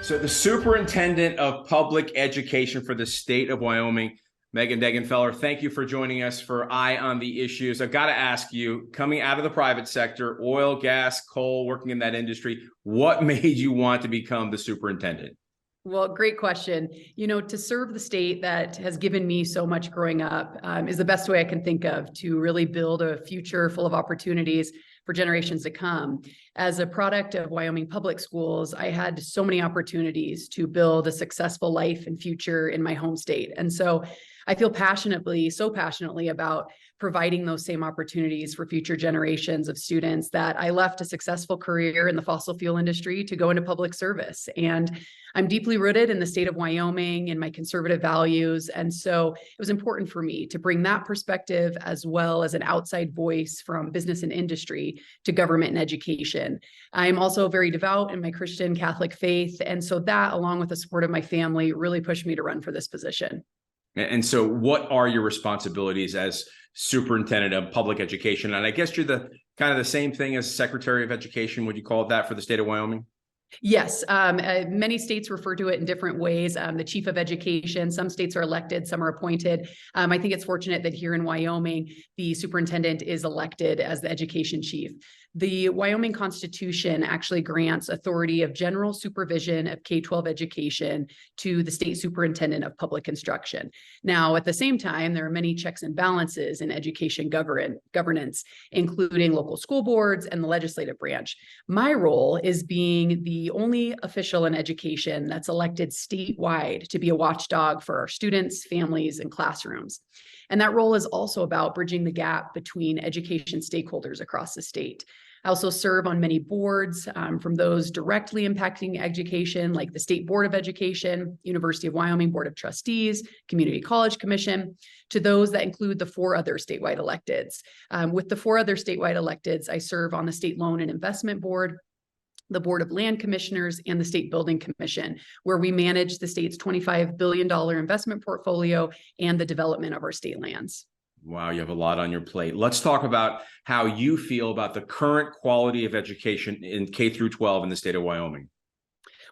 So the Superintendent of Public Education for the state of Wyoming, Megan Degenfelder, thank you for joining us for Eye on the Issues. I've got to ask you, coming out of the private sector, oil, gas, coal, working in that industry, what made you want to become the superintendent? Well, great question. To serve the state that has given me so much growing up is the best way I can think of to really build a future full of opportunities for generations to come. As a product of Wyoming public schools, I had so many opportunities to build a successful life and future in my home state. And so I feel so passionately about providing those same opportunities for future generations of students that I left a successful career in the fossil fuel industry to go into public service. And I'm deeply rooted in the state of Wyoming and my conservative values. And so it was important for me to bring that perspective as well as an outside voice from business and industry to government and education. I'm also very devout in my Christian Catholic faith. And so that, along with the support of my family, really pushed me to run for this position. And so what are your responsibilities as superintendent of public education? And I guess you're the kind of the same thing as Secretary of Education. Would you call it that for the state of Wyoming? Yes, many states refer to it in different ways. The chief of education, some states are elected, some are appointed. I think it's fortunate that here in Wyoming, the superintendent is elected as the education chief. The Wyoming Constitution actually grants authority of general supervision of K-12 education to the state superintendent of public instruction. Now, at the same time, there are many checks and balances in education governance, including local school boards and the legislative branch. My role is being the only official in education that's elected statewide to be a watchdog for our students, families, and classrooms. And that role is also about bridging the gap between education stakeholders across the state. I also serve on many boards, from those directly impacting education, like the State Board of Education, University of Wyoming Board of Trustees, Community College Commission, to those that include the 4 other statewide electeds. With the 4 other statewide electeds, I serve on the State Loan and Investment Board, the Board of Land Commissioners, and the State Building Commission, where we manage the state's $25 billion investment portfolio and the development of our state lands. Wow, you have a lot on your plate. Let's talk about how you feel about the current quality of education in K through 12 in the state of Wyoming.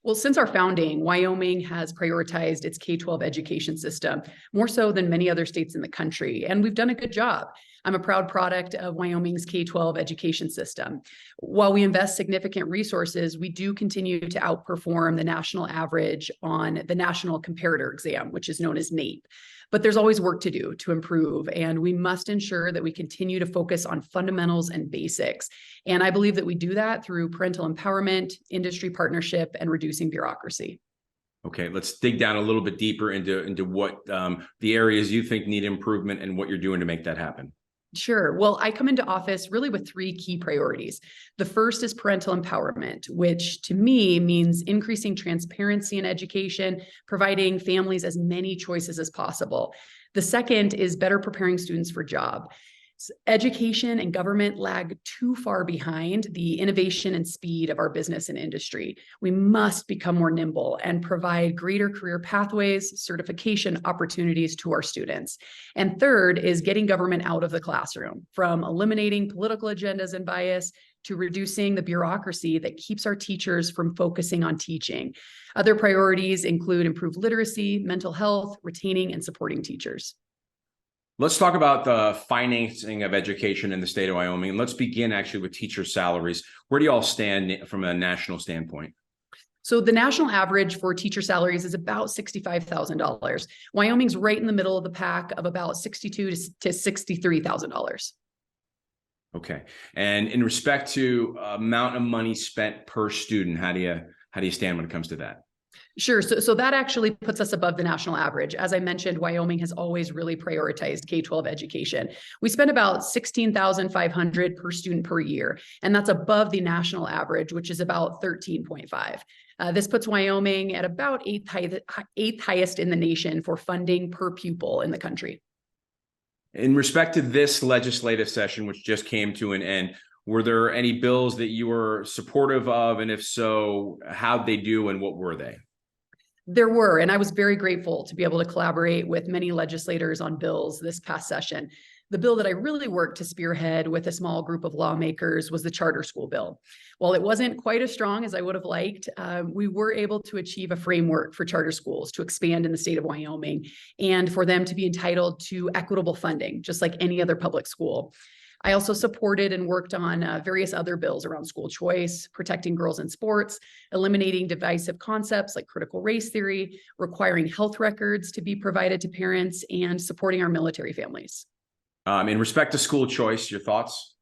Well, since our founding, Wyoming has prioritized its K-12 education system more so than many other states in the country, and we've done a good job. I'm a proud product of Wyoming's K-12 education system. While we invest significant resources, we do continue to outperform the national average on the National Comparator Exam, which is known as NAEP. But there's always work to do to improve, and we must ensure that we continue to focus on fundamentals and basics. And I believe that we do that through parental empowerment, industry partnership, and reducing bureaucracy. Okay, let's dig down a little bit deeper into what the areas you think need improvement and what you're doing to make that happen. Sure. Well, I come into office really with 3 key priorities. The first is parental empowerment, which to me means increasing transparency in education, providing families as many choices as possible. The second is better preparing students for jobs. Education and government lag too far behind the innovation and speed of our business and industry. We must become more nimble and provide greater career pathways, certification opportunities to our students. And third is getting government out of the classroom, from eliminating political agendas and bias to reducing the bureaucracy that keeps our teachers from focusing on teaching. Other priorities include improved literacy, mental health, retaining and supporting teachers. Let's talk about the financing of education in the state of Wyoming. And let's begin actually with teacher salaries. Where do you all stand from a national standpoint? So the national average for teacher salaries is about $65,000. Wyoming's right in the middle of the pack of about $62,000 to $63,000. Okay. And in respect to amount of money spent per student, how do you stand when it comes to that? Sure. So that actually puts us above the national average. As I mentioned, Wyoming has always really prioritized K-12 education. We spend about $16,500 per student per year, and that's above the national average, which is about $13.5. This puts Wyoming at about eighth highest in the nation for funding per pupil in the country. In respect to this legislative session, which just came to an end, were there any bills that you were supportive of? And if so, how'd they do and what were they? There were, and I was very grateful to be able to collaborate with many legislators on bills this past session. The bill that I really worked to spearhead with a small group of lawmakers was the charter school bill. While it wasn't quite as strong as I would have liked, we were able to achieve a framework for charter schools to expand in the state of Wyoming and for them to be entitled to equitable funding, just like any other public school. I also supported and worked on various other bills around school choice, protecting girls in sports, eliminating divisive concepts like critical race theory, requiring health records to be provided to parents, and supporting our military families. In respect to school choice, your thoughts?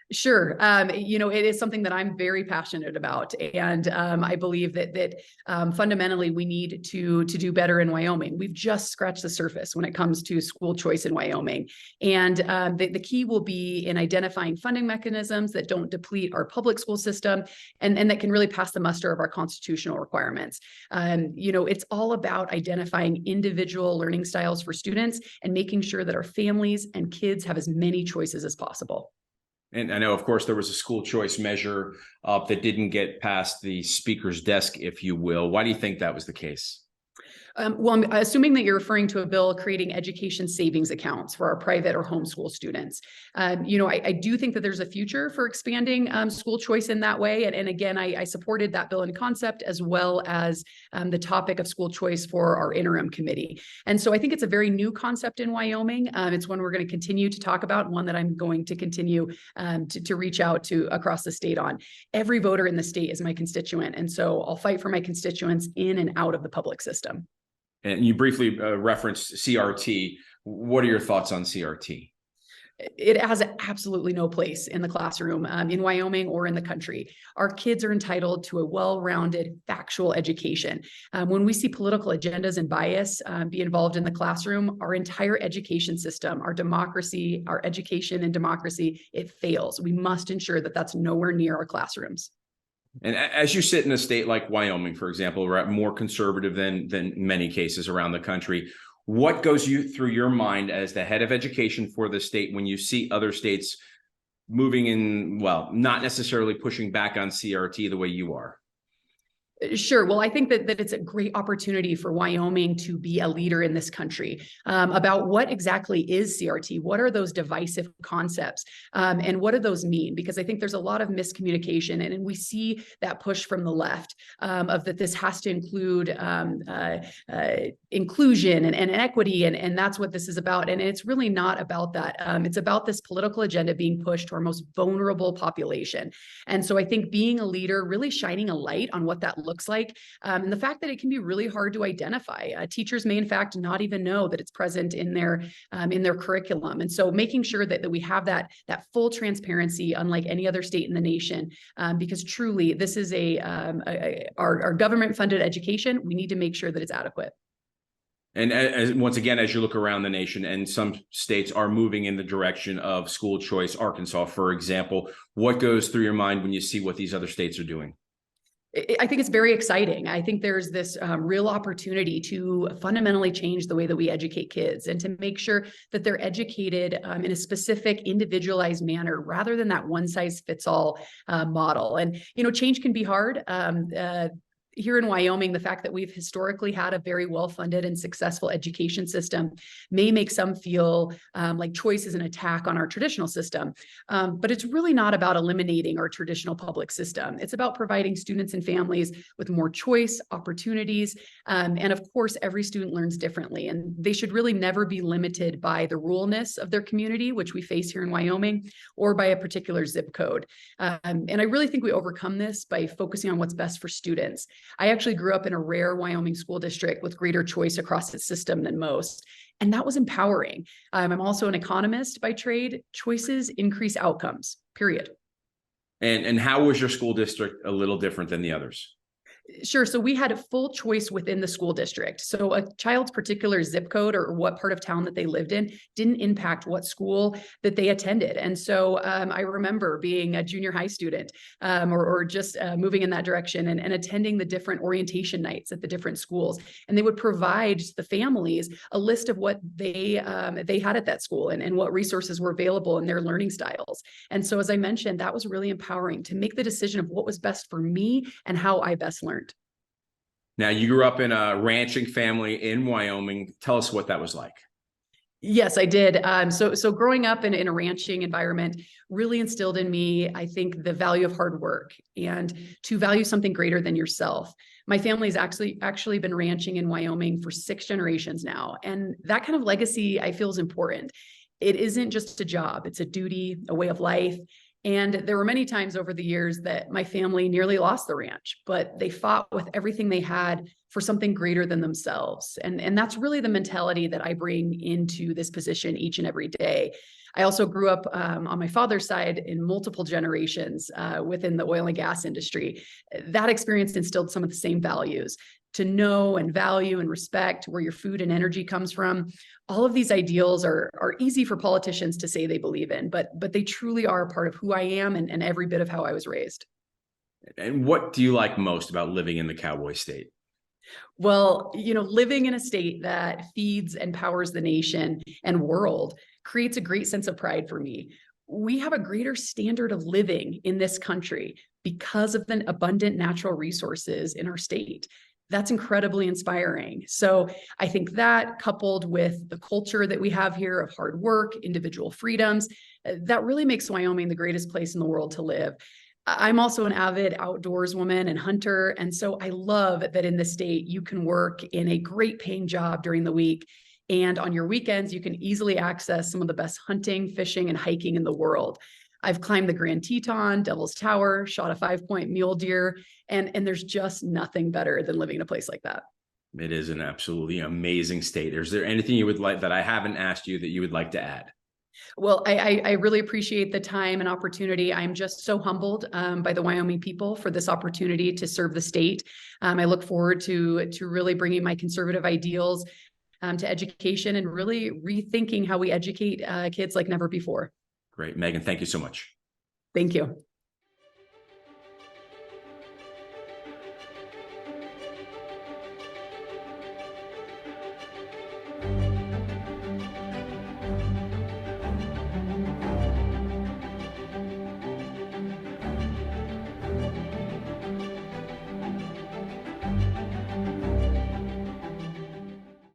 Sure. It is something that I'm very passionate about. And I believe that fundamentally we need to do better in Wyoming. We've just scratched the surface when it comes to school choice in Wyoming. And the key will be in identifying funding mechanisms that don't deplete our public school system and that can really pass the muster of our constitutional requirements. It's all about identifying individual learning styles for students and making sure that our families and kids have as many choices as possible. And I know, of course, there was a school choice measure that didn't get past the speaker's desk, if you will. Why do you think that was the case? Well, I'm assuming that you're referring to a bill creating education savings accounts for our private or homeschool students. I do think that there's a future for expanding school choice in that way. And again, I supported that bill in concept as well as the topic of school choice for our interim committee. And so I think it's a very new concept in Wyoming. It's one we're going to continue to talk about, one that I'm going to continue to reach out to across the state on. Every voter in the state is my constituent. And so I'll fight for my constituents in and out of the public system. And you briefly referenced CRT. What are your thoughts on CRT? It has absolutely no place in the classroom in Wyoming or in the country. Our kids are entitled to a well-rounded, factual education. When we see political agendas and bias be involved in the classroom, our entire education system, our democracy, our education and democracy, it fails. We must ensure that that's nowhere near our classrooms. And as you sit in a state like Wyoming, for example, we're more conservative than many cases around the country. What goes through your mind as the head of education for the state when you see other states moving in, well, not necessarily pushing back on CRT the way you are? Sure. Well, I think that it's a great opportunity for Wyoming to be a leader in this country about what exactly is CRT. What are those divisive concepts and what do those mean? Because I think there's a lot of miscommunication and we see that push from the left of that this has to include inclusion and equity. And that's what this is about. And it's really not about that. It's about this political agenda being pushed to our most vulnerable population. And so I think being a leader, really shining a light on what that looks like. And the fact that it can be really hard to identify. Teachers may, in fact, not even know that it's present in their curriculum. And so making sure that we have that full transparency, unlike any other state in the nation, because truly this is our government-funded education. We need to make sure that it's adequate. And once again, as you look around the nation, and some states are moving in the direction of school choice, Arkansas, for example, what goes through your mind when you see what these other states are doing? I think it's very exciting. I think there's this real opportunity to fundamentally change the way that we educate kids and to make sure that they're educated in a specific individualized manner rather than that one size fits all model. And, change can be hard. Here in Wyoming, the fact that we've historically had a very well-funded and successful education system may make some feel like choice is an attack on our traditional system. But it's really not about eliminating our traditional public system. It's about providing students and families with more choice, opportunities. And of course, every student learns differently. And they should really never be limited by the ruralness of their community, which we face here in Wyoming, or by a particular zip code. And I really think we overcome this by focusing on what's best for students. I actually grew up in a rare Wyoming school district with greater choice across its system than most. And that was empowering. I'm also an economist by trade. Choices increase outcomes, period. And how was your school district a little different than the others? Sure. So we had a full choice within the school district. So a child's particular zip code or what part of town that they lived in didn't impact what school that they attended. And so I remember being a junior high student or just moving in that direction and attending the different orientation nights at the different schools. And they would provide the families a list of what they had at that school and what resources were available in their learning styles. And so, as I mentioned, that was really empowering to make the decision of what was best for me and how I best learned. Now, you grew up in a ranching family in Wyoming. Tell us what that was like. Yes, I did. So growing up in a ranching environment really instilled in me, I think, the value of hard work and to value something greater than yourself. My family's actually been ranching in Wyoming for 6 generations now, and that kind of legacy I feel is important. It isn't just a job; it's a duty, a way of life. And there were many times over the years that my family nearly lost the ranch, but they fought with everything they had for something greater than themselves. And that's really the mentality that I bring into this position each and every day. I also grew up on my father's side in multiple generations within the oil and gas industry. That experience instilled some of the same values to know and value and respect where your food and energy comes from. All of these ideals are easy for politicians to say they believe in, but they truly are a part of who I am and every bit of how I was raised. And what do you like most about living in the cowboy state? Well, living in a state that feeds and powers the nation and world creates a great sense of pride for me. We have a greater standard of living in this country because of the abundant natural resources in our state. That's incredibly inspiring. So I think that, coupled with the culture that we have here of hard work, individual freedoms, that really makes Wyoming the greatest place in the world to live. I'm also an avid outdoors woman and hunter. And so I love that in the state, you can work in a great paying job during the week. And on your weekends, you can easily access some of the best hunting, fishing, and hiking in the world. I've climbed the Grand Teton, Devil's Tower, shot a 5-point mule deer, and there's just nothing better than living in a place like that. It is an absolutely amazing state. Is there anything you would like that I haven't asked you that you would like to add? Well, I really appreciate the time and opportunity. I'm just so humbled by the Wyoming people for this opportunity to serve the state. I look forward to really bringing my conservative ideals to education and really rethinking how we educate kids like never before. Great. Megan, thank you so much. Thank you.